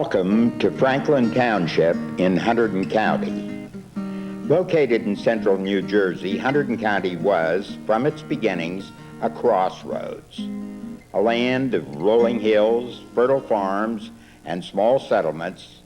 Welcome to Franklin Township in Hunterdon County. Located in central New Jersey, Hunterdon County was, from its beginnings, a crossroads, a land of rolling hills, fertile farms, and small settlements,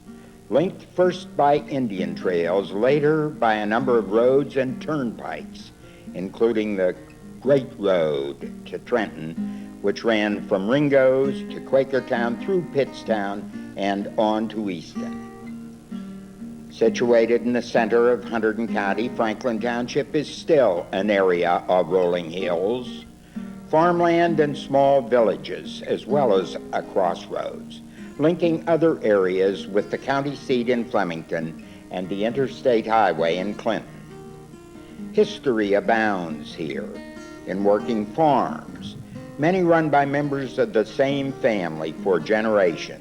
linked first by Indian trails, later by a number of roads and turnpikes, including the Great Road to Trenton, which ran from Ringo's to Quakertown through Pittstown and on to Easton. Situated in the center of Hunterdon County, Franklin Township is still an area of rolling hills, farmland, and small villages, as well as a crossroads, linking other areas with the county seat in Flemington and the interstate highway in Clinton. History abounds here in working farms, many run by members of the same family for generations.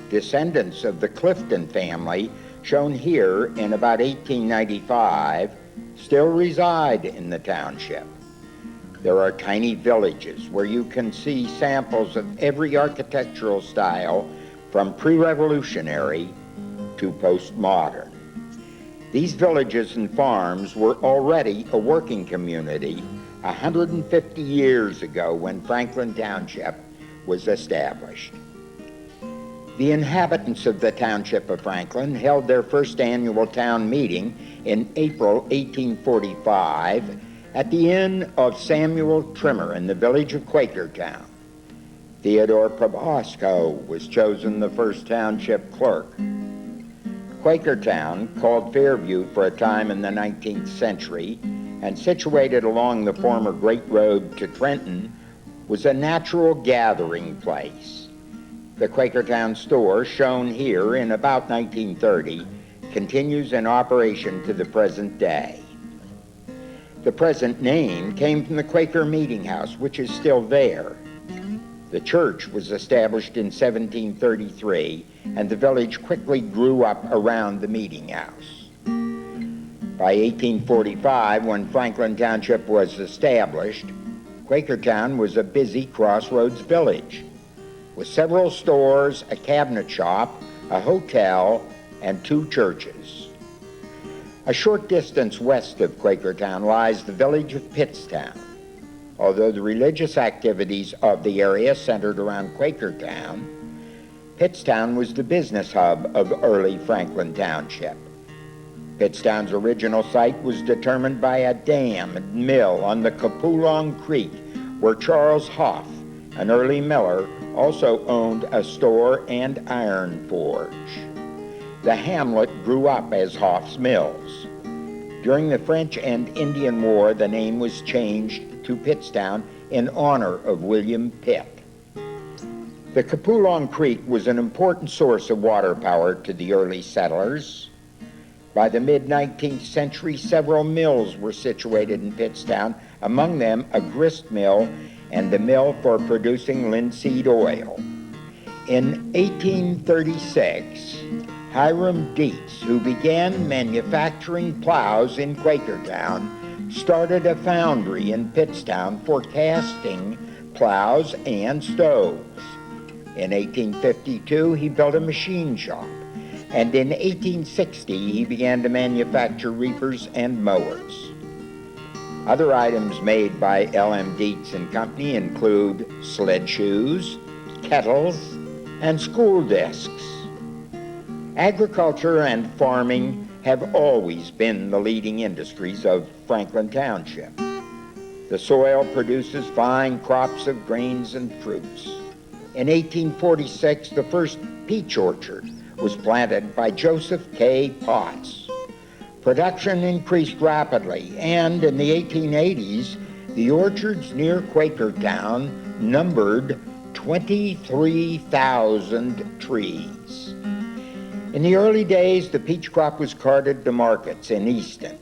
Descendants of the Clifton family, shown here in about 1895, still reside in the township. There are tiny villages where you can see samples of every architectural style from pre-revolutionary to postmodern. These villages and farms were already a working community 150 years ago when Franklin Township was established. The inhabitants of the township of Franklin held their first annual town meeting in April 1845 at the inn of Samuel Trimmer in the village of Quakertown. Theodore Probosco was chosen the first township clerk. Quakertown, called Fairview for a time in the 19th century and situated along the former Great Road to Trenton, was a natural gathering place. The Quakertown store, shown here in about 1930, continues in operation to the present day. The present name came from the Quaker Meeting House, which is still there. The church was established in 1733, and the village quickly grew up around the meeting house. By 1845, when Franklin Township was established, Quakertown was a busy crossroads village, with several stores, a cabinet shop, a hotel, and 2 churches. A short distance west of Quakertown lies the village of Pittstown. Although the religious activities of the area centered around Quakertown, Pittstown was the business hub of early Franklin Township. Pittstown's original site was determined by a dam and mill on the Copoolong Creek, where Charles Hoff, an early miller, also owned a store and iron forge. The hamlet grew up as Hoff's Mills. During the French and Indian War, the name was changed to Pittstown in honor of William Pitt. The Copoolong Creek was an important source of water power to the early settlers. By the mid-19th century, several mills were situated in Pittstown, among them a grist mill and the mill for producing linseed oil. In 1836, Hiram Dietz, who began manufacturing plows in Quakertown, started a foundry in Pittstown for casting plows and stoves. In 1852, he built a machine shop, and in 1860, he began to manufacture reapers and mowers. Other items made by L.M. Dietz and Company include sled shoes, kettles, and school desks. Agriculture and farming have always been the leading industries of Franklin Township. The soil produces fine crops of grains and fruits. In 1846, the first peach orchard was planted by Joseph K. Potts. Production increased rapidly, and in the 1880s, the orchards near Quakertown numbered 23,000 trees. In the early days, the peach crop was carted to markets in Easton.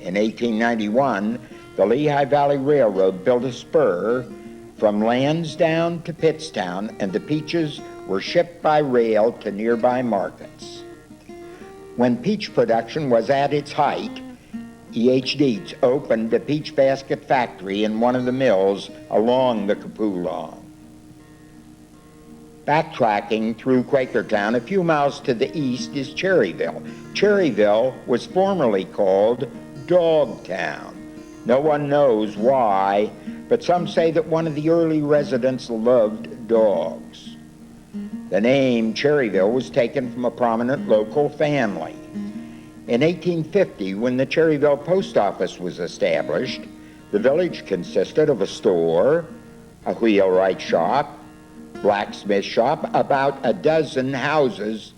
In 1891, the Lehigh Valley Railroad built a spur from Lansdowne to Pittstown, and the peaches were shipped by rail to nearby markets. When peach production was at its height, E.H. Dietz opened a peach basket factory in one of the mills along the Copoolong. Backtracking through Quakertown, a few miles to the east is Cherryville. Cherryville was formerly called Dogtown. No one knows why, but some say that one of the early residents loved dogs. The name Cherryville was taken from a prominent local family. In 1850, when the Cherryville Post Office was established, the village consisted of a store, a wheelwright shop, blacksmith shop, about a dozen houses,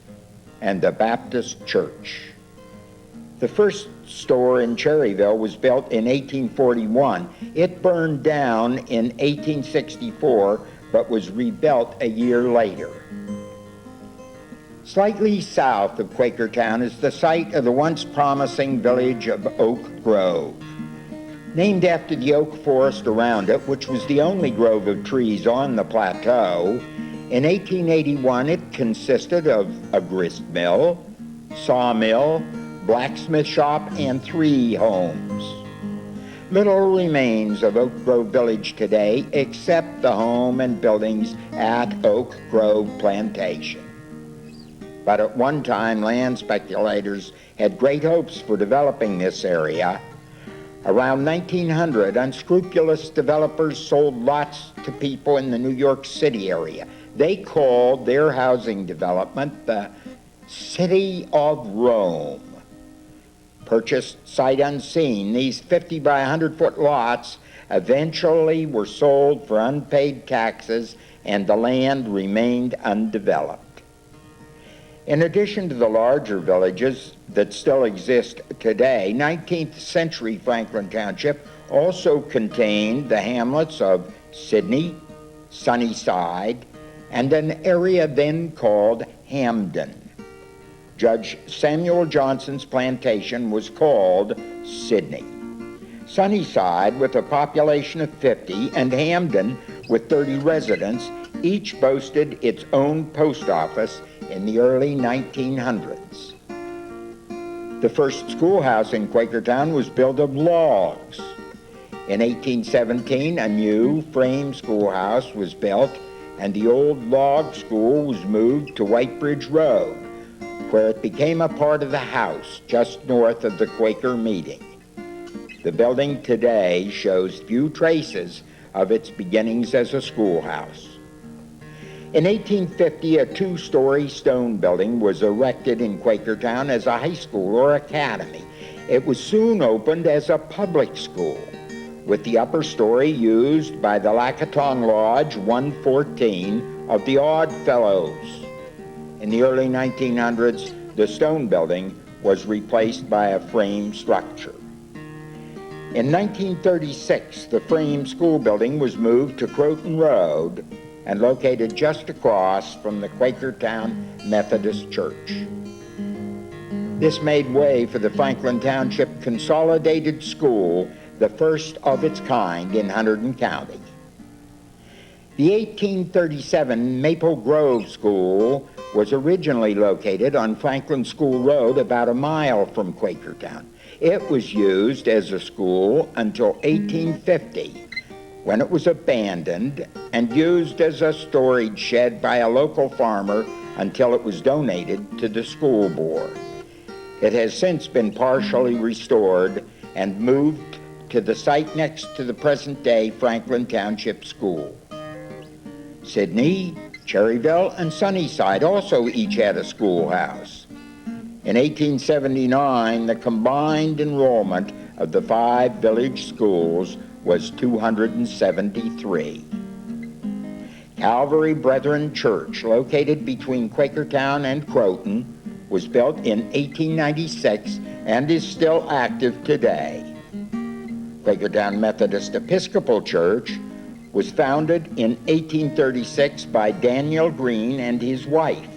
and the Baptist church. The first store in Cherryville was built in 1841. It burned down in 1864, but was rebuilt a year later. Slightly south of Quakertown is the site of the once promising village of Oak Grove. Named after the oak forest around it, which was the only grove of trees on the plateau, in 1881 it consisted of a grist mill, sawmill, blacksmith shop, and 3 homes. Little remains of Oak Grove Village today except the home and buildings at Oak Grove Plantation. But at one time, land speculators had great hopes for developing this area. Around 1900, unscrupulous developers sold lots to people in the New York City area. They called their housing development the City of Rome. Purchased sight unseen, these 50 by 100-foot lots eventually were sold for unpaid taxes, and the land remained undeveloped. In addition to the larger villages that still exist today, 19th century Franklin Township also contained the hamlets of Sidney, Sunnyside, and an area then called Hamden. Judge Samuel Johnson's plantation was called Sidney. Sunnyside, with a population of 50, and Hamden, with 30 residents, each boasted its own post office in the early 1900s. The first schoolhouse in Quakertown was built of logs. In 1817, a new frame schoolhouse was built, and the old log school was moved to White Bridge Road, where it became a part of the house just north of the Quaker meeting. The building today shows few traces of its beginnings as a schoolhouse. In 1850, a 2-story stone building was erected in Quakertown as a high school or academy. It was soon opened as a public school, with the upper story used by the Lackatongue Lodge 114 of the Odd Fellows. In the early 1900s, the stone building was replaced by a frame structure. In 1936, the frame school building was moved to Croton Road and located just across from the Quakertown Methodist Church. This made way for the Franklin Township Consolidated School, the first of its kind in Hunterdon County. The 1837 Maple Grove School was originally located on Franklin School Road about a mile from Quakertown. It was used as a school until 1850, when it was abandoned and used as a storage shed by a local farmer until it was donated to the school board. It has since been partially restored and moved to the site next to the present-day Franklin Township School. Sidney, Cherryville, and Sunnyside also each had a schoolhouse. In 1879, the combined enrollment of the 5 village schools was 273. Calvary Brethren Church, located between Quakertown and Croton, was built in 1896 and is still active today. Quakertown Methodist Episcopal Church was founded in 1836 by Daniel Green and his wife.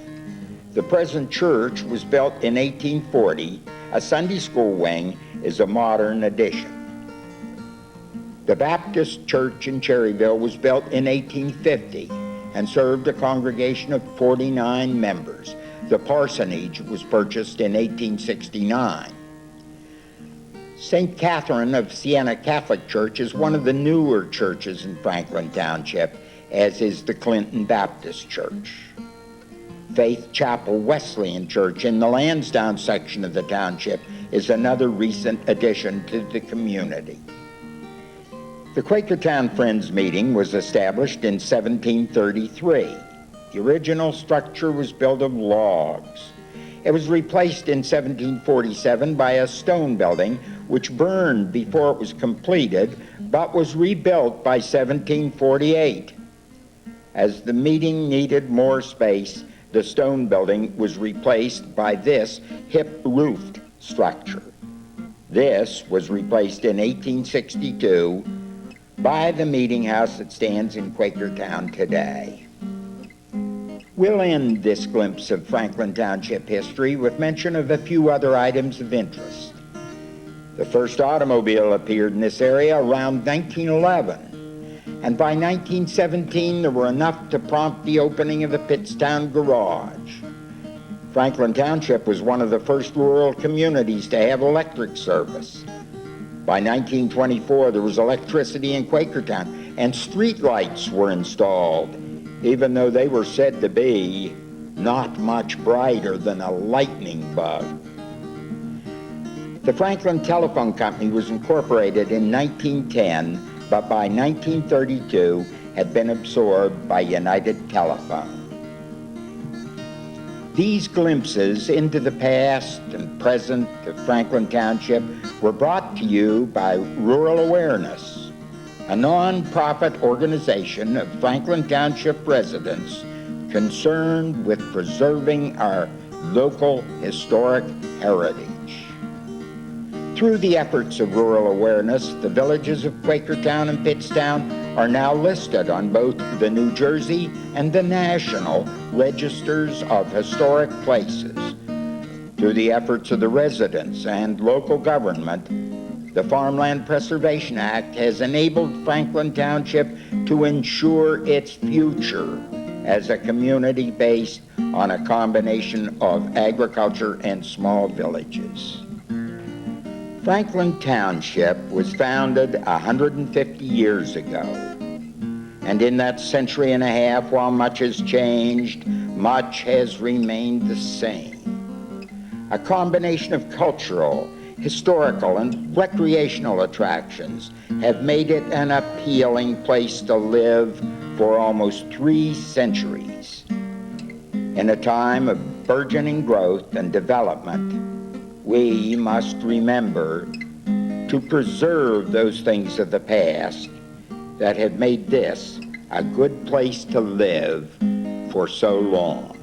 The present church was built in 1840. A Sunday school wing is a modern addition. The Baptist Church in Cherryville was built in 1850 and served a congregation of 49 members. The parsonage was purchased in 1869. St. Catherine of Siena Catholic Church is one of the newer churches in Franklin Township. as is the Clinton Baptist Church. Faith Chapel Wesleyan Church in the Lansdowne section of the township is another recent addition to the community. The Quakertown Friends Meeting was established in 1733. The original structure was built of logs. It was replaced in 1747 by a stone building which burned before it was completed, but was rebuilt by 1748. As the meeting needed more space, the stone building was replaced by this hip-roofed structure. This was replaced in 1862 by the meeting house that stands in Quakertown today. We'll end this glimpse of Franklin Township history with mention of a few other items of interest. The first automobile appeared in this area around 1911. And by 1917, there were enough to prompt the opening of the Pittstown Garage. Franklin Township was one of the first rural communities to have electric service. By 1924, there was electricity in Quakertown, and street lights were installed, even though they were said to be not much brighter than a lightning bug. The Franklin Telephone Company was incorporated in 1910, but by 1932 had been absorbed by United Telephone. These glimpses into the past and present of Franklin Township were brought to you by Rural Awareness, a non-profit organization of Franklin Township residents concerned with preserving our local historic heritage. Through the efforts of Rural Awareness, the villages of Quakertown and Pittstown are now listed on both the New Jersey and the national registers of historic places. Through the efforts of the residents and local government, the Farmland Preservation Act has enabled Franklin Township to ensure its future as a community based on a combination of agriculture and small villages. Franklin Township was founded 150 years ago, and in that century and a half, while much has changed, much has remained the same. A combination of cultural, historical, and recreational attractions have made it an appealing place to live for almost 3 centuries. In a time of burgeoning growth and development, we must remember to preserve those things of the past that have made this a good place to live for so long.